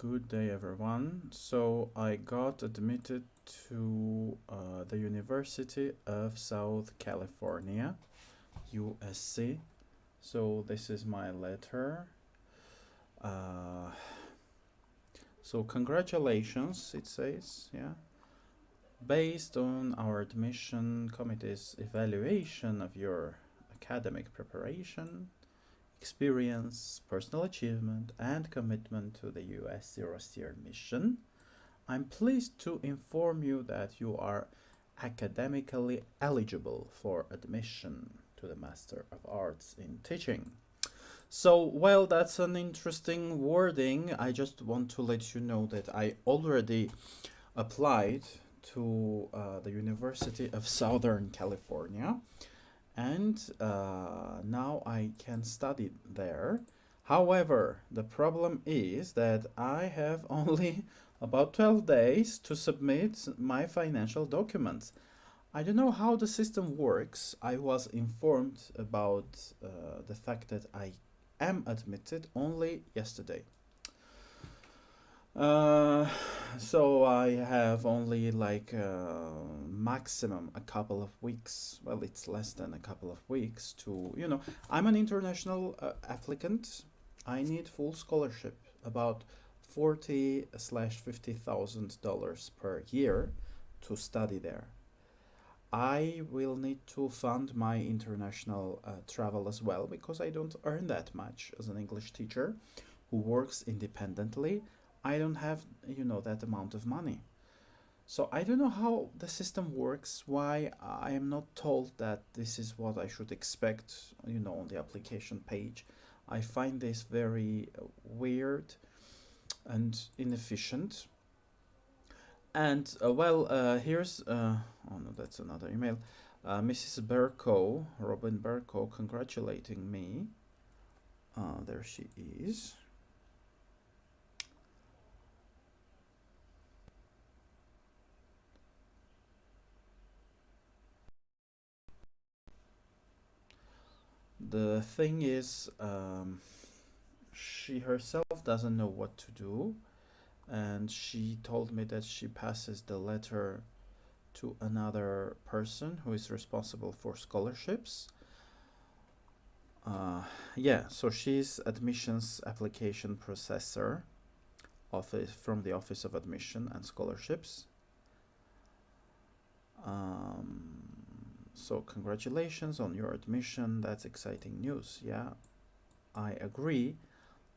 Good day, everyone. So I got admitted to the University of South California, USC. So this is my letter. Uh, so congratulations, it says, yeah. Based on our admission committee's evaluation of your academic preparation, experience, personal achievement, and commitment to the USC Rossier mission, I'm pleased to inform you that you are academically eligible for admission to the Master of Arts in Teaching. So, well, that's an interesting wording. I just want to let you know that I already applied to the University of Southern California, and now I can study there. However, the problem is that I have only about 12 days to submit my financial documents. I don't know how the system works. I was informed about the fact that I am admitted only yesterday. So I have only like maximum a couple of weeks. Well, it's less than a couple of weeks to, I'm an international applicant. I need full scholarship, about 40,000–50,000 per year to study there. I will need to fund my international travel as well because I don't earn that much as an English teacher who works independently. I don't have, that amount of money. So I don't know how the system works, why I am not told that this is what I should expect, on the application page. I find this very weird and inefficient. And here's, oh no, that's another email. Mrs. Berko, Robin Berko, congratulating me. There she is. The thing is, she herself doesn't know what to do, and she told me that she passes the letter to another person who is responsible for scholarships. Yeah, so she's admissions application processor from the Office of Admission and Scholarships. So congratulations on your admission. That's exciting news. Yeah, I agree.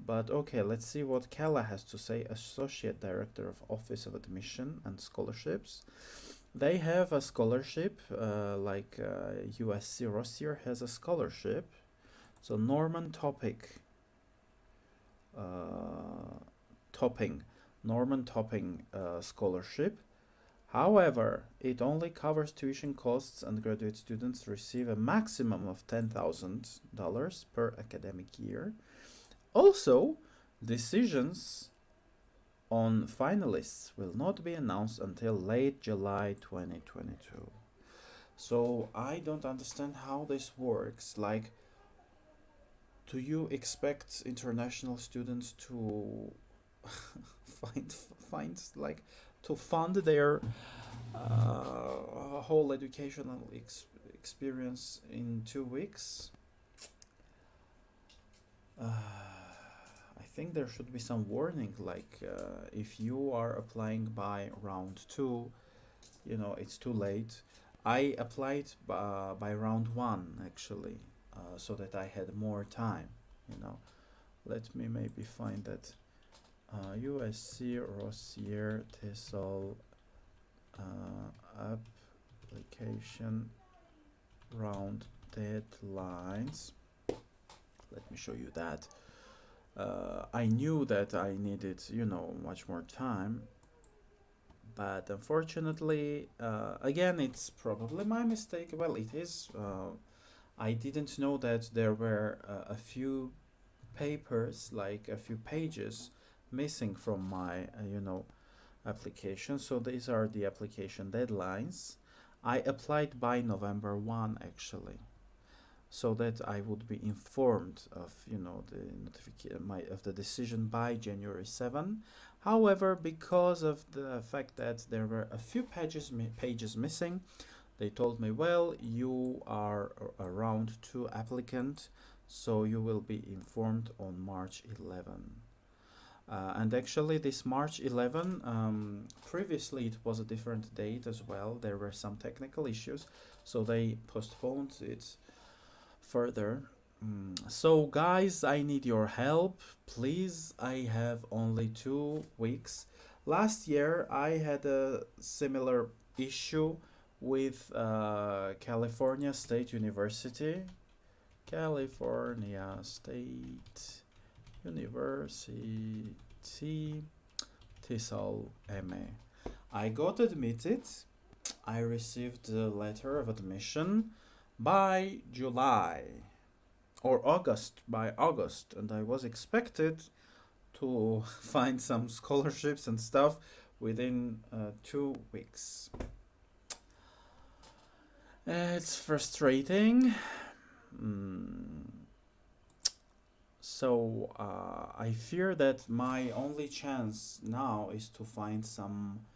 But okay, let's see what Kala has to say, Associate Director of Office of Admission and Scholarships. They have a scholarship, like USC Rossier has a scholarship. So Norman Topping scholarship. However, it only covers tuition costs, and graduate students receive a maximum of $10,000 per academic year. Also, decisions on finalists will not be announced until late July 2022. So I don't understand how this works. Like, do you expect international students to find like to fund their whole educational experience in 2 weeks? I think there should be some warning, like if you are applying by round 2, it's too late. I applied by round 1 actually, so that I had more time. Let me maybe find that. USC Rossier TESOL application round deadlines. Let me show you that. I knew that I needed, much more time, but unfortunately, again, it's probably my mistake. Well, it is. I didn't know that there were a few papers, like a few pages missing from my, application. So these are the application deadlines. I applied by November 1 actually. so that I would be informed of the decision by January 7. However, because of the fact that there were a few pages missing, they told me, well, you are a round 2 applicant, so you will be informed on March 11. And actually, this March 11, previously it was a different date as well. There were some technical issues, so they postponed it further. So, guys, I need your help. Please, I have only 2 weeks. Last year, I had a similar issue with California State University. California State University TESOL MA. I got admitted. I received a letter of admission by July or by August, and I was expected to find some scholarships and stuff within 2 weeks. It's frustrating. So I fear that my only chance now is to find some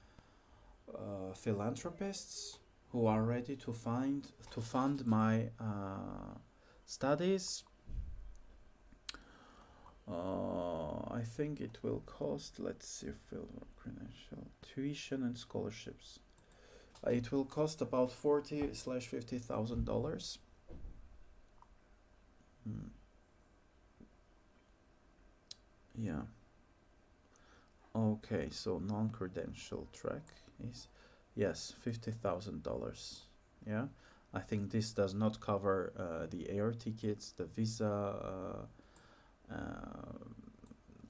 philanthropists who are ready to fund my studies. I think it will cost, let's see, credential, tuition and scholarships. It will cost about $40,000-$50,000. Yeah. Okay, so non-credential track is, yes, $50,000. Yeah, I think this does not cover the air tickets, the visa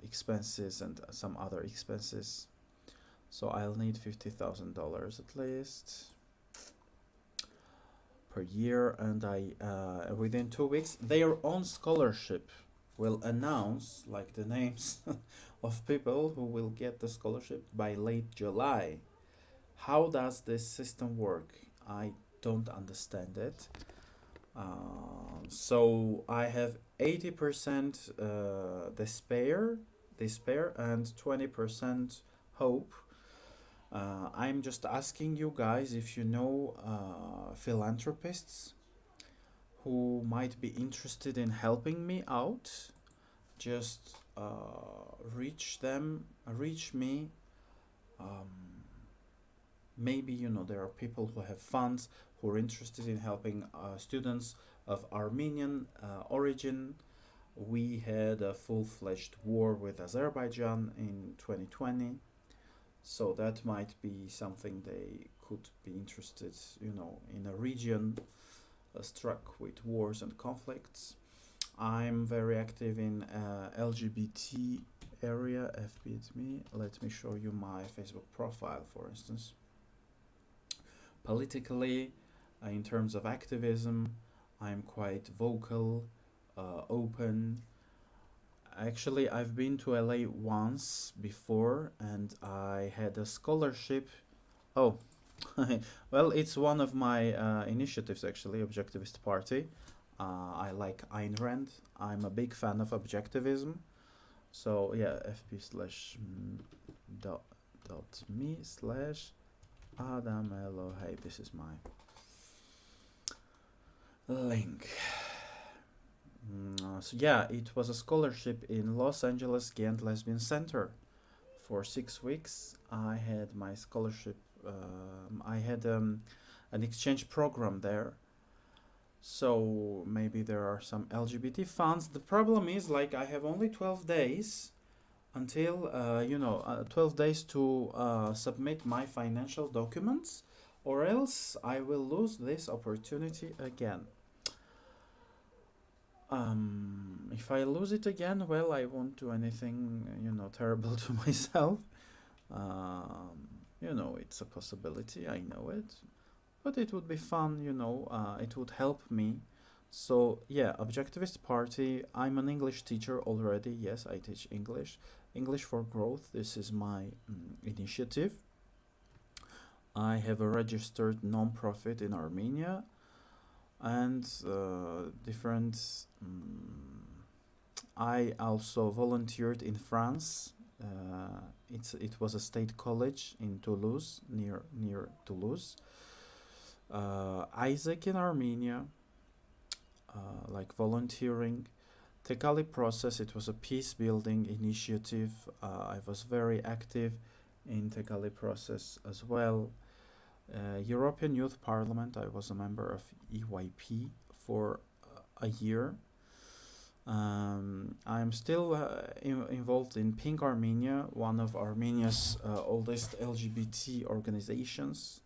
expenses, and some other expenses. So I'll need $50,000 at least per year, and within 2 weeks, their own scholarship will announce like the names of people who will get the scholarship by late July. How does this system work? I don't understand it. So I have 80% despair, and 20% hope. I'm just asking you guys if you know philanthropists who might be interested in helping me out. Just reach me. Maybe there are people who have funds who are interested in helping students of Armenian origin. We had a full-fledged war with Azerbaijan in 2020, so that might be something they could be interested, in a region struck with wars and conflicts. I'm very active in LGBT area, FBTME. Let me show you my Facebook profile, for instance. Politically, in terms of activism, I'm quite vocal, open. Actually, I've been to LA once before, and I had a scholarship. Oh, well, it's one of my initiatives, actually, Objectivist Party. I like Ayn Rand. I'm a big fan of objectivism. So yeah, fb.me/Adam Elohei. This is my link. So yeah, it was a scholarship in Los Angeles Gay and Lesbian Center. For 6 weeks, I had my scholarship. I had an exchange program there. So maybe there are some LGBT funds. The problem is, like, I have only 12 days until 12 days to submit my financial documents, or else I will lose this opportunity again. If I lose it again, well, I won't do anything terrible to myself. It's a possibility, I know it, but it would be fun, it would help me. So yeah, Objectivist Party. I'm an English teacher already. Yes, I teach English for Growth. This is my initiative. I have a registered non-profit in Armenia. and different. I also volunteered in France. It was a state college in Toulouse, near Toulouse. Isaac in Armenia, like volunteering. Tegali process. It was a peace building initiative. I was very active in Tegali process as well. European Youth Parliament. I was a member of EYP for a year. I'm still involved in Pink Armenia, one of Armenia's oldest LGBT organizations.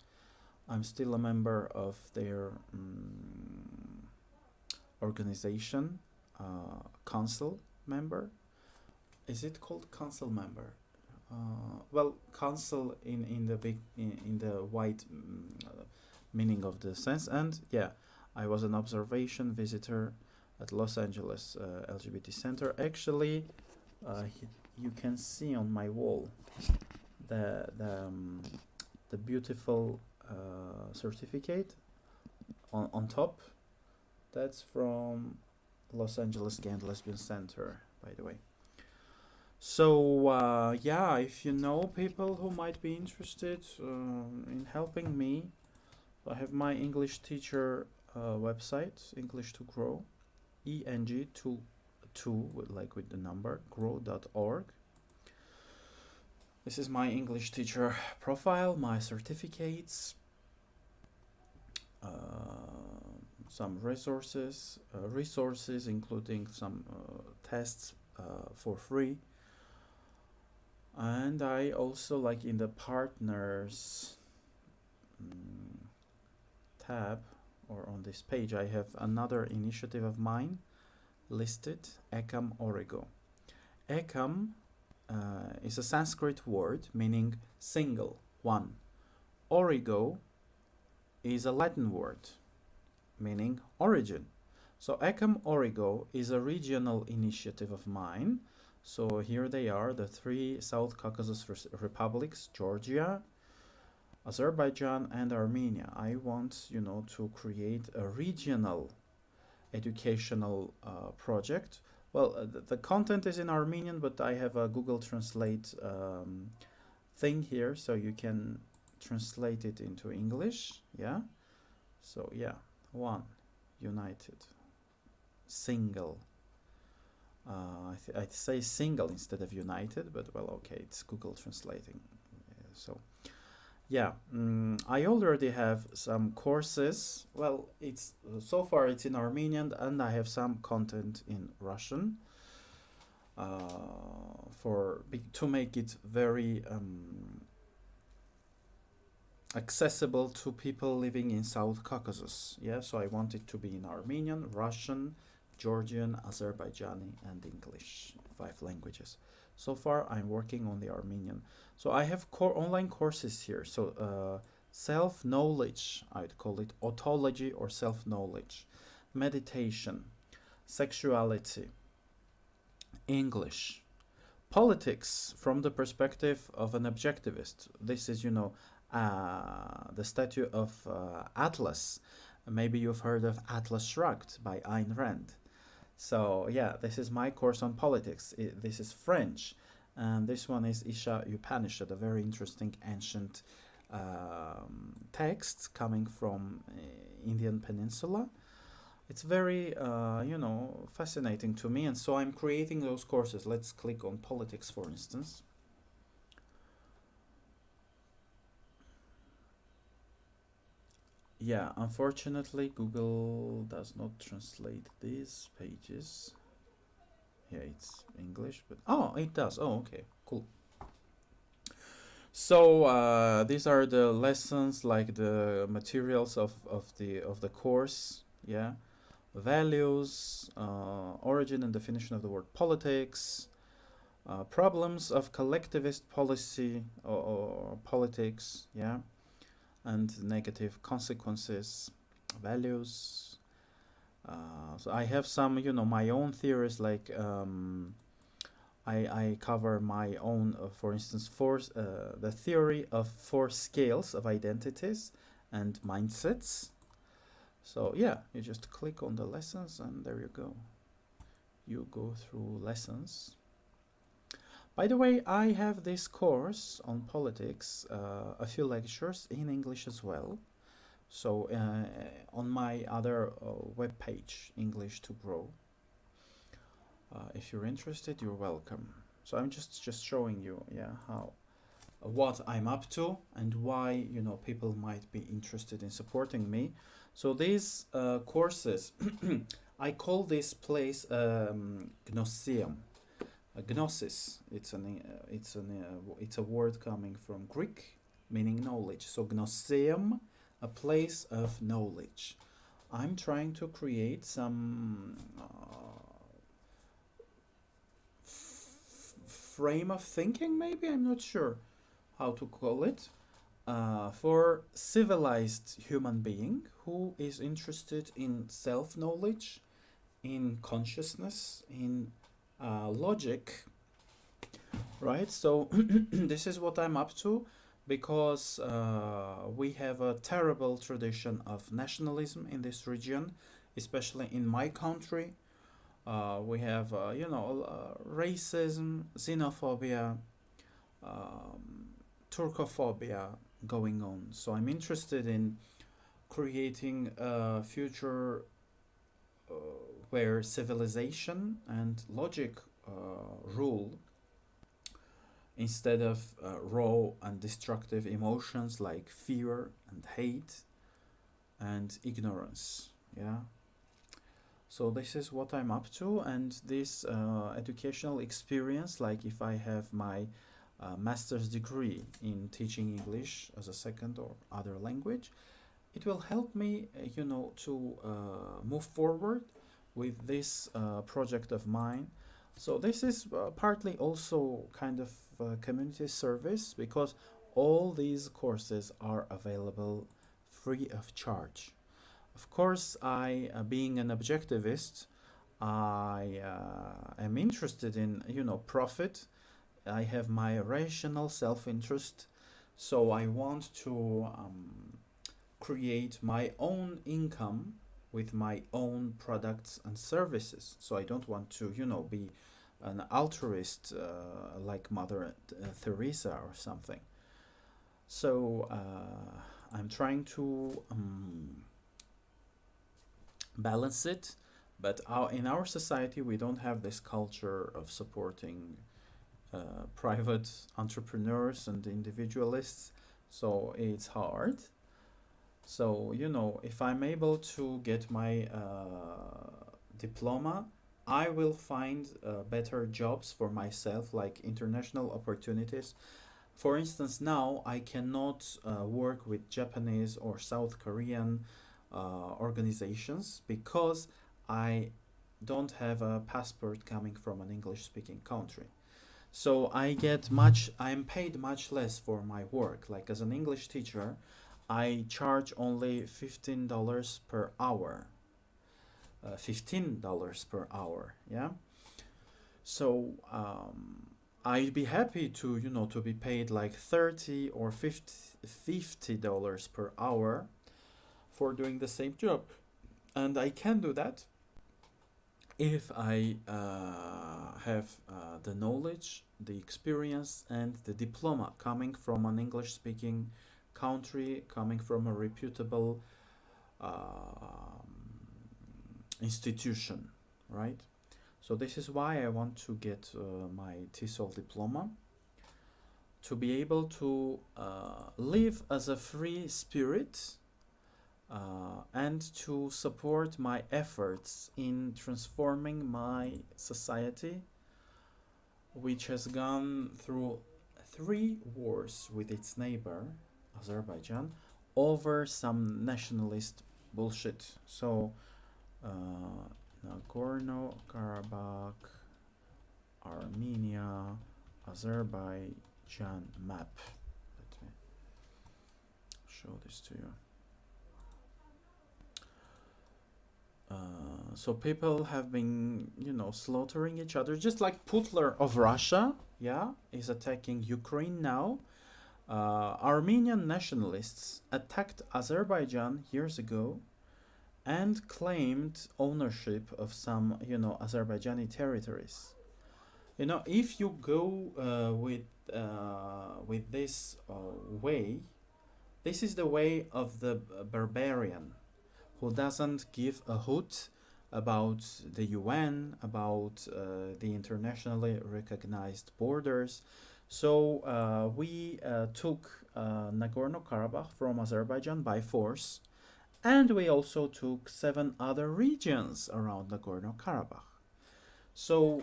I'm still a member of their organization, council member. Is it called council member? Well, council in the big in the wide meaning of the sense, and yeah, I was an observation visitor at Los Angeles LGBT Center. Actually, you can see on my wall the beautiful certificate on top. That's from Los Angeles Gay and Lesbian Center, by the way. So yeah, if you know people who might be interested in helping me, I have my English teacher website, English to Grow, ENG2 with the number grow.org. This is my English teacher profile, my certificates, some resources, including some tests for free. And I also, like in the partners tab or on this page, I have another initiative of mine listed, Ekam Origo. Ekam is a Sanskrit word meaning single, one. Origo is a Latin word meaning origin. So Ekam Origo is a regional initiative of mine. So here they are, the three South Caucasus republics, Georgia, Azerbaijan, and Armenia. I want, to create a regional educational project. Well, the content is in Armenian, but I have a Google Translate thing here, so you can translate it into English. Yeah. So yeah, one, united, single. I'd say single instead of united, but well, okay, it's Google translating. So yeah, I already have some courses. Well, it's so far it's in Armenian, and I have some content in Russian to make it very accessible to people living in South Caucasus. Yeah, so I want it to be in Armenian, Russian, Georgian, Azerbaijani, and English, 5 languages. So far, I'm working on the Armenian. So I have online courses here. So self-knowledge, I'd call it autology or self-knowledge, meditation, sexuality, English, politics from the perspective of an objectivist. This is, the statue of Atlas. Maybe you've heard of Atlas Shrugged by Ayn Rand. So yeah, this is my course on politics. This is French, and this one is Isha Upanishad, a very interesting ancient text coming from Indian Peninsula. It's very, fascinating to me, and so I'm creating those courses. Let's click on politics, for instance. Yeah, unfortunately, Google does not translate these pages. Yeah, it's English, but oh, it does. Oh, okay, cool. So these are the lessons, like the materials of the course. Yeah, values, origin and definition of the word politics, problems of collectivist policy or politics. Yeah, and negative consequences, values. So I have some, my own theories, like I cover my own, for instance, the theory of 4 scales of identities and mindsets. So yeah, you just click on the lessons and there you go. You go through lessons. By the way, I have this course on politics, a few lectures in English as well. So on my other web page, English to Grow. If you're interested, you're welcome. So I'm just showing you, yeah, how what I'm up to and why people might be interested in supporting me. So these courses, I call this place Gnoseum. Gnosis. It's a word coming from Greek, meaning knowledge. So Gnoseum, a place of knowledge. I'm trying to create some frame of thinking, maybe, I'm not sure how to call it, for civilized human being who is interested in self-knowledge, in consciousness, in logic, right? So this is what I'm up to, because we have a terrible tradition of nationalism in this region, especially in my country. We have, racism, xenophobia, Turcophobia going on. So I'm interested in creating a future where civilization and logic rule instead of raw and destructive emotions like fear and hate and ignorance. Yeah. So this is what I'm up to, and this educational experience, like if I have my master's degree in teaching English as a second or other language, it will help me, to move forward with this project of mine. So this is partly also kind of community service, because all these courses are available free of charge. Of course, I, being an objectivist, I am interested in, profit. I have my rational self-interest, so I want to create my own income with my own products and services. So I don't want to, be an altruist like Mother Teresa or something. So I'm trying to balance it, but in our society we don't have this culture of supporting private entrepreneurs and individualists, so it's hard. So if I'm able to get my diploma, I will find better jobs for myself, like international opportunities. For instance, now I cannot work with Japanese or South Korean organizations because I don't have a passport coming from an English-speaking country. So I'm paid much less for my work. Like as an English teacher, I charge only $15 per hour. $15 per hour, yeah. So I'd be happy to to be paid like $30 or $50 per hour for doing the same job, and I can do that if I have the knowledge, the experience, and the diploma coming from an English-speaking country, coming from a reputable institution, right? So this is why I want to get my TESOL diploma, to be able to live as a free spirit and to support my efforts in transforming my society, which has gone through 3 wars with its neighbor, Azerbaijan, over some nationalist bullshit. So Nagorno-Karabakh, Armenia, Azerbaijan map. Let me show this to you. So people have been, slaughtering each other, just like Putler of Russia, yeah, is attacking Ukraine now. Armenian nationalists attacked Azerbaijan years ago, and claimed ownership of some, Azerbaijani territories. If you go with this way, this is the way of the barbarian who doesn't give a hoot about the UN, about the internationally recognized borders. So we took Nagorno-Karabakh from Azerbaijan by force, and we also took 7 other regions around Nagorno-Karabakh. So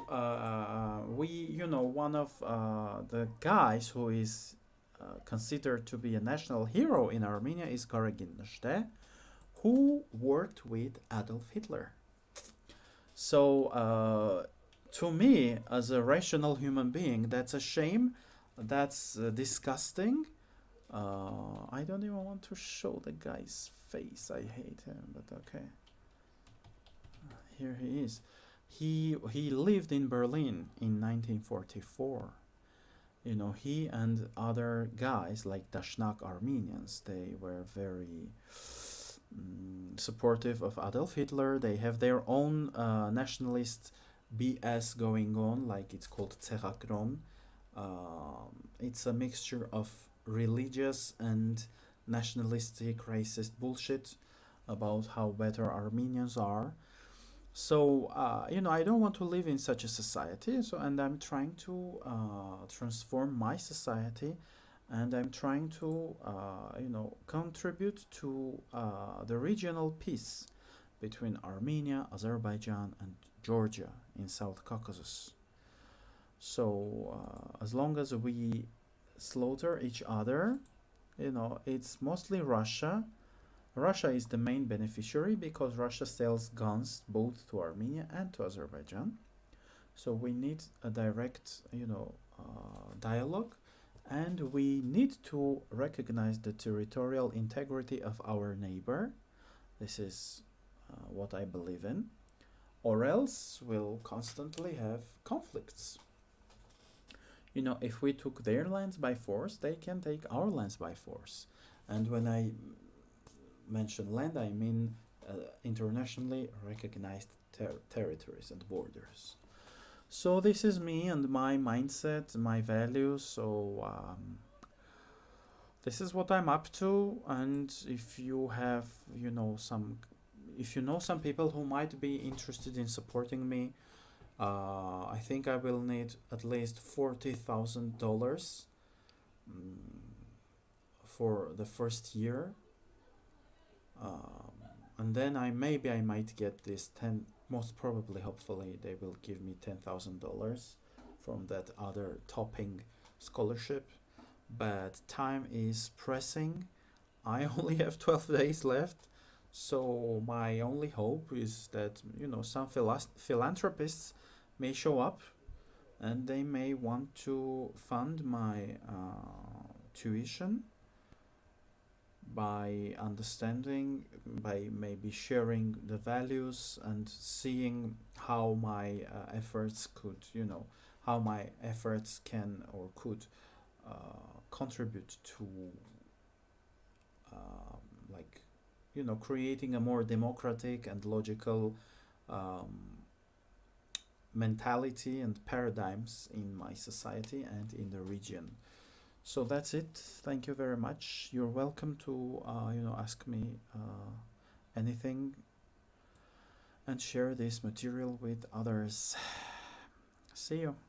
one of the guys who is considered to be a national hero in Armenia is Karagin Nashte, who worked with Adolf Hitler. So to me, as a rational human being, that's a shame. That's disgusting. I don't even want to show the guy's face. I hate him, but okay. Here he is. He lived in Berlin in 1944. He and other guys like Dashnak Armenians, they were very supportive of Adolf Hitler. They have their own nationalist BS going on, like it's called Tsehakron. It's a mixture of religious and nationalistic racist bullshit about how better Armenians are. So I don't want to live in such a society. So, and I'm trying to transform my society, and I'm trying to contribute to the regional peace between Armenia, Azerbaijan, and Georgia in South Caucasus. So as long as we slaughter each other, it's mostly Russia. Russia is the main beneficiary because Russia sells guns both to Armenia and to Azerbaijan. So we need a direct, dialogue, and we need to recognize the territorial integrity of our neighbor. This is what I believe in, or else we'll constantly have conflicts. If we took their lands by force, they can take our lands by force. And when I mention land, I mean internationally recognized territories and borders. So this is me and my mindset, my values. So this is what I'm up to. And if you have, if you know some people who might be interested in supporting me, I think I will need at least $40,000 for the first year. And then I might get this 10, most probably, hopefully they will give me $10,000 from that other topping scholarship. But time is pressing. I only have 12 days left. So my only hope is that some philanthropists may show up, and they may want to fund my tuition by understanding, by maybe sharing the values and seeing how my efforts could, how my efforts can or could contribute to like, creating a more democratic and logical mentality and paradigms in my society and in the region. So that's it. Thank you very much. You're welcome to ask me anything and share this material with others. See you.